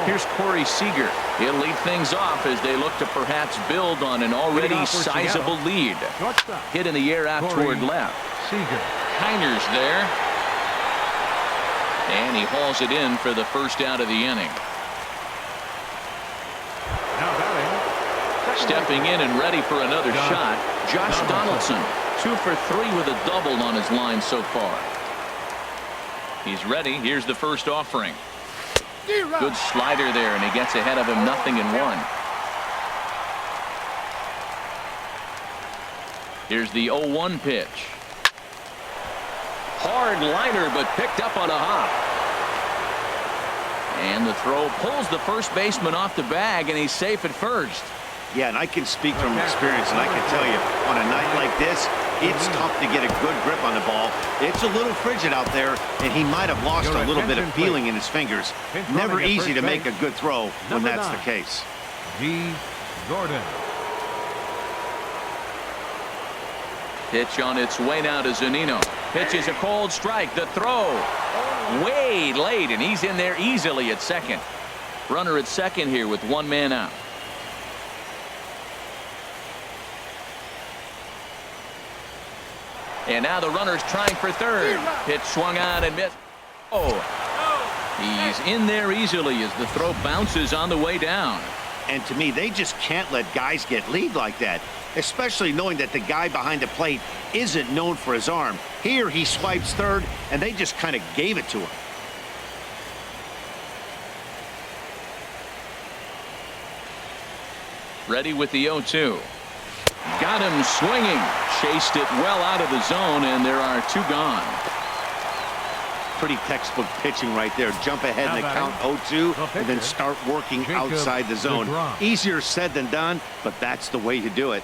Here's Corey Seager. He'll lead things off as they look to perhaps build on an already sizable lead. Hit in the air out toward left. Seager. Heiner's there. And he hauls it in for the first out of the inning. Stepping in and ready for another shot, Josh Donaldson. 2 for 3 with a double on his line so far. He's ready. Here's the first offering. Good slider there, and he gets ahead of him 0-1. Here's the 0-1 pitch. Hard liner, but picked up on a hop. And the throw pulls the first baseman off the bag, and he's safe at first. Yeah, and I can speak from experience, and I can tell you, on a night like this, it's tough to get a good grip on the ball. It's a little frigid out there, and he might have lost a little bit of feeling in his fingers. Never easy to make a good throw when that's the case. G. Gordon. Pitch on its way now to Zunino. Pitch is a cold strike. The throw way late, and he's in there easily at second. Runner at second here with 1 man out. And now the runner's trying for third. Pitch swung on and missed. Oh, he's in there easily as the throw bounces on the way down. And to me, they just can't let guys get lead like that, especially knowing that the guy behind the plate isn't known for his arm. Here he swipes third, and they just kind of gave it to him. Ready with the 0-2. Got him swinging. Chased it well out of the zone, and there are 2 gone. Pretty textbook pitching right there. Jump ahead in the count 0-2 and then start working outside the zone. Easier said than done, but that's the way to do it.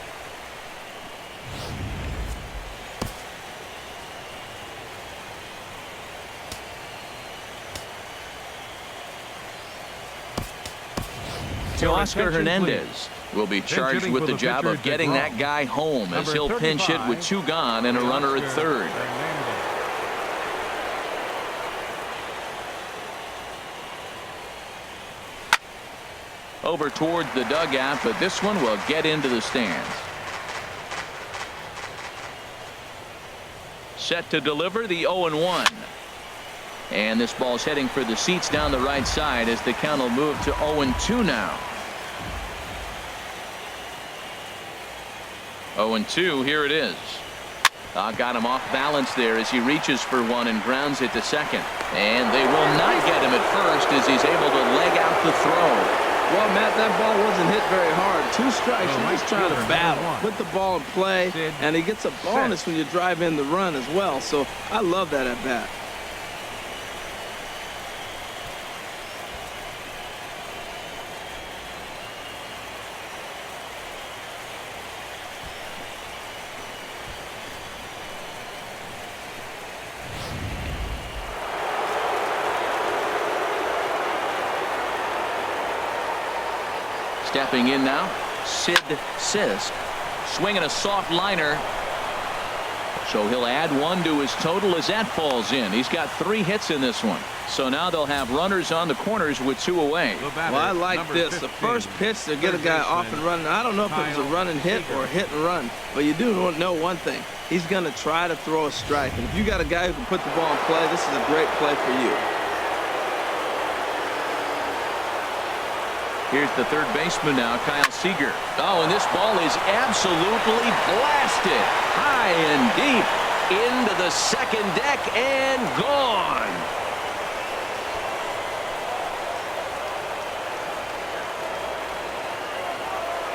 To Oscar Hernandez will be charged with the job of getting that guy home as he'll pinch hit with 2 gone and a runner at third. Over towards the dugout, but this one will get into the stands. Set to deliver the 0-1. And this ball's heading for the seats down the right side as the count will move to 0-2 now. 0-2, here it is. Got him off balance there as he reaches for one and grounds it to second. And they will not get him at first as he's able to leg out the throw. Well, Matt, that ball wasn't hit very hard. 2 strikes. You're just trying to battle, put the ball in play, and he gets a bonus when you drive in the run as well. So I love that at bat. Stepping in now, Sid Sisk, swinging a soft liner. So he'll add 1 to his total as that falls in. He's got 3 hits in this one. So now they'll have runners on the corners with 2 away. Well, I like this. The first pitch to get a guy off and running. I don't know if it was a run and hit or a hit and run, but you do know one thing. He's going to try to throw a strike. And if you got a guy who can put the ball in play, this is a great play for you. Here's the third baseman now, Kyle Seager. Oh, and this ball is absolutely blasted high and deep into the second deck and gone.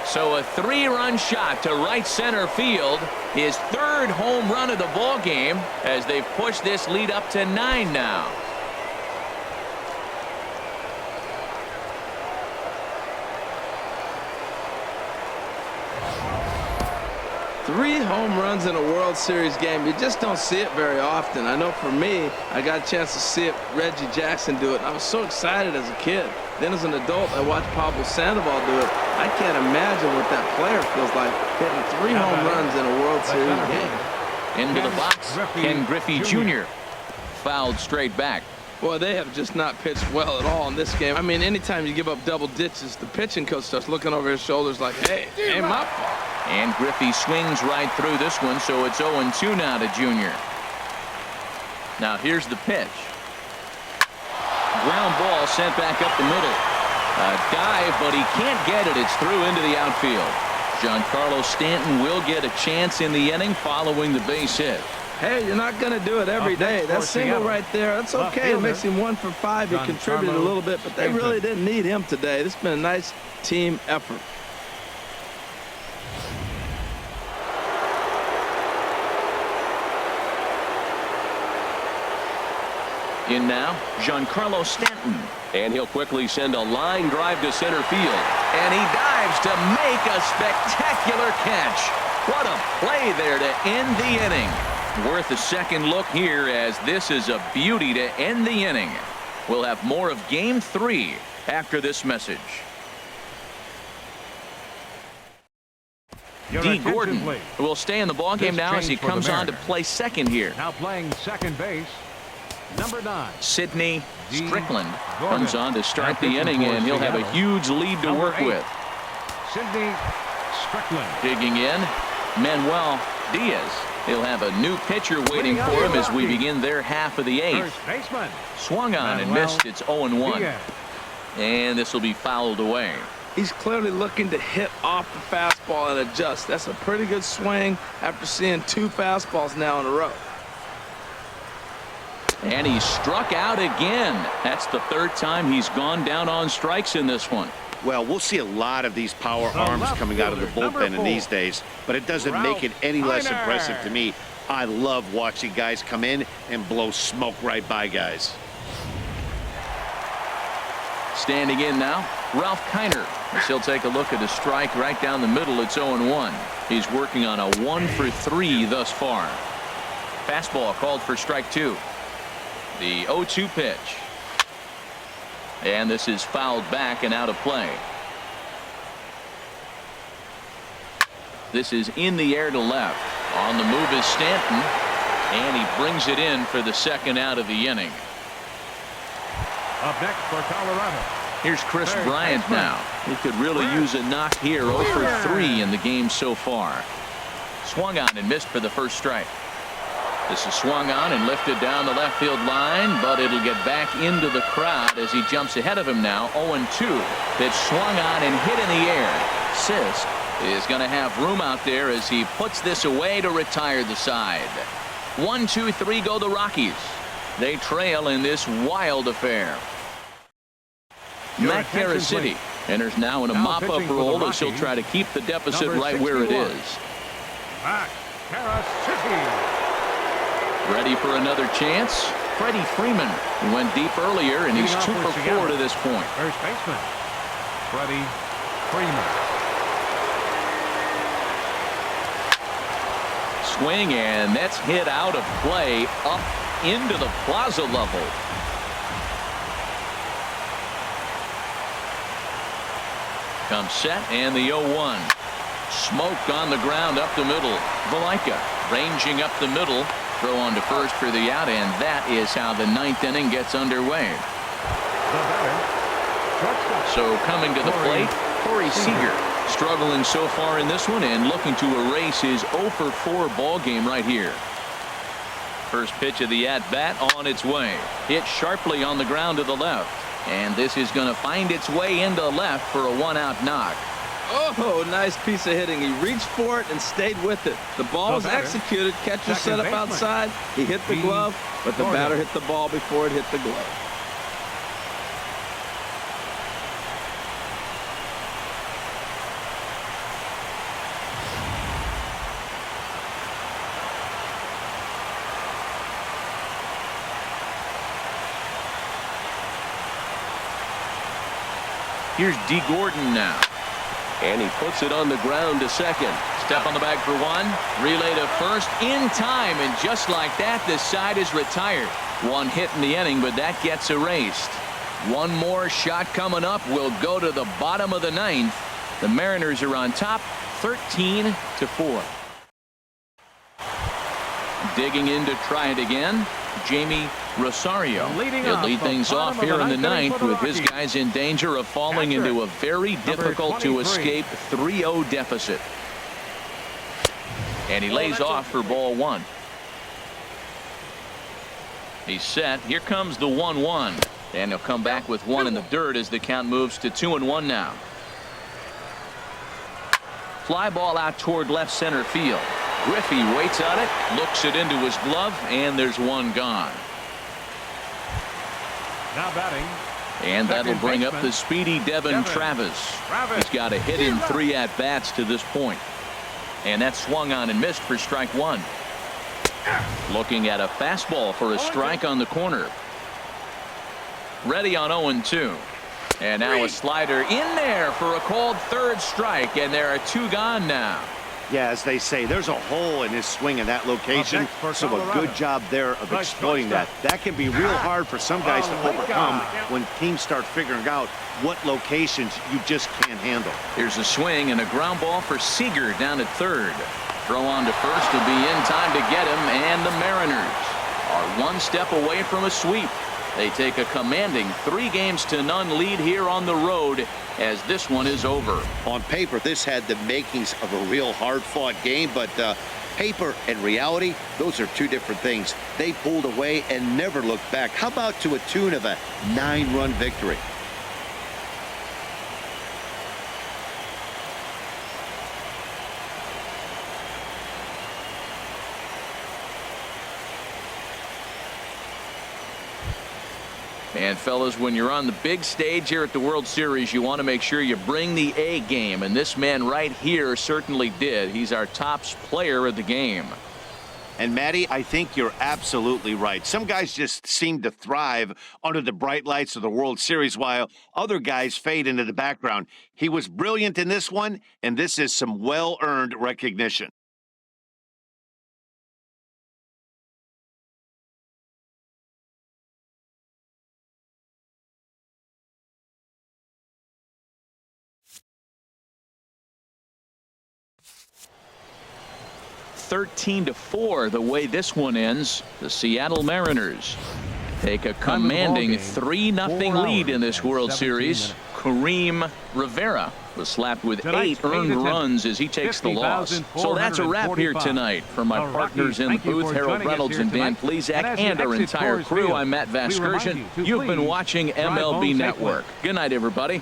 So a 3-run shot to right center field, his 3rd home run of the ball game as they've pushed this lead up to 9 now. Three home runs in a World Series game. You just don't see it very often. I know for me, I got a chance to see it, Reggie Jackson do it. I was so excited as a kid. Then as an adult, I watched Pablo Sandoval do it. I can't imagine what that player feels like hitting 3 home runs in a World Series game. Into the box, Ken Griffey Jr. fouled straight back. Boy, they have just not pitched well at all in this game. I mean, anytime you give up double digits, the pitching coach starts looking over his shoulders like, hey, ain't my fault. And Griffey swings right through this one, so it's 0-2 now to Junior. Now here's the pitch. Ground ball sent back up the middle. A dive, but he can't get it. It's through into the outfield. Giancarlo Stanton will get a chance in the inning following the base hit. Hey, you're not going to do it every day. That single right there, that's okay. It makes him 1 for 5. He contributed a little bit, but they really didn't need him today. This has been a nice team effort. In now, Giancarlo Stanton. And he'll quickly send a line drive to center field. And he dives to make a spectacular catch. What a play there to end the inning. Worth a second look here, as this is a beauty to end the inning. We'll have more of Game 3 after this message. D. Gordon will stay in the ballgame now as he comes on to play second here. Now playing second base, number 9. Sidney Strickland comes on to start the inning, and he'll have a huge lead to work with. Sidney Strickland. Digging in, Manuel Diaz. He'll have a new pitcher waiting for him as we begin their half of the 8th. Swung on and missed. It's 0-1. And this will be fouled away. He's clearly looking to hit off the fastball and adjust. That's a pretty good swing after seeing 2 fastballs now in a row. And he struck out again. That's the 3rd time he's gone down on strikes in this one. Well, we'll see a lot of these power arms coming out of the bullpen in these days, but it doesn't make it any less impressive to me. I love watching guys come in and blow smoke right by guys. Standing in now, Ralph Kiner. As he'll take a look at a strike right down the middle. It's 0-1. He's working on a 1 for 3 thus far. Fastball called for strike 2. The 0-2 pitch. And this is fouled back and out of play. This is in the air to left. On the move is Stanton. And he brings it in for the 2nd out of the inning. Up next for Colorado. Here's Chris Bryant now. He could really use a knock here. 0 for 3 in the game so far. Swung on and missed for the first strike. This is swung on and lifted down the left field line, but it'll get back into the crowd as he jumps ahead of him now. 0-2. Pitch swung on and hit in the air. Sisk is going to have room out there as he puts this away to retire the side. 1, 2, 3 go the Rockies. They trail in this wild affair. Matt Caracity enters now in a mop-up role as he'll try to keep the deficit right where it is. Matt Caracity. Ready for another chance. Freddie Freeman went deep earlier, and he's 2 for 4 to this point. First baseman Freddie Freeman. Swing, and that's hit out of play up into the plaza level. Comes set, and the 0-1. Smoke on the ground up the middle. Valaika ranging up the middle. Throw on to first for the out, and that is how the 9th inning gets underway. So coming to the plate, Corey Seager, struggling so far in this one and looking to erase his 0 for 4 ball game right here. First pitch of the at-bat on its way. Hit sharply on the ground to the left. And this is going to find its way into left for a 1-out knock. Oh, nice piece of hitting. He reached for it and stayed with it. The ball was executed. Catcher set up outside. He hit the glove, but the batter hit the ball before it hit the glove. Here's D. Gordon now. And he puts it on the ground to second. Step on the bag for 1. Relay to first in time. And just like that, this side is retired. 1 hit in the inning, but that gets erased. 1 more shot coming up. Will go to the bottom of the 9th. The Mariners are on top, 13-4. Digging in to try it again, Jamie Rosario. Leading He'll off lead the things bottom off of the here in the ninth ninth for the with his Rockies. guys in danger of falling Catcher, into a very number difficult to 23. escape 3-0 deficit. And he lays off for ball one. He's set. Here comes the 1-1. And he'll come back with one in the dirt as the count moves to 2-1 now. Fly ball out toward left center field. Griffey waits on it, looks it into his glove, and there's one gone. Now batting. And that'll Second bring up baseman, the speedy Devin Travis. He's got a hit in 3 at-bats to this point. And that swung on and missed for strike one. Looking at a fastball for a strike on the corner. Ready on 0-2. And now a slider in there for a called third strike, and there are 2 gone now. Yeah, as they say, there's a hole in his swing in that location, so a good job there of exploiting that. That can be real hard for some guys to overcome when teams start figuring out what locations you just can't handle. Here's a swing and a ground ball for Seager down at third. Throw on to first to be in time to get him, and the Mariners are 1 step away from a sweep. They take a commanding 3-0 lead here on the road as this one is over. On paper, this had the makings of a real hard-fought game, but paper and reality, those are 2 different things. They pulled away and never looked back. How about to a tune of a 9-run victory? And fellas, when you're on the big stage here at the World Series, you want to make sure you bring the A game, and this man right here certainly did. He's our top player of the game. And Matty, I think you're absolutely right. Some guys just seem to thrive under the bright lights of the World Series while other guys fade into the background. He was brilliant in this one, and this is some well-earned recognition. (13-4) the way this one ends. The Seattle Mariners take a commanding 3-0 lead in this World Series. Kareem Rivera was slapped with 8 earned runs as he takes the loss. So that's a wrap here tonight. For my partners in the booth, Harold Reynolds and Dan Plesac, and our entire crew, I'm Matt Vasgersian. You've been watching MLB Network. Good night, everybody.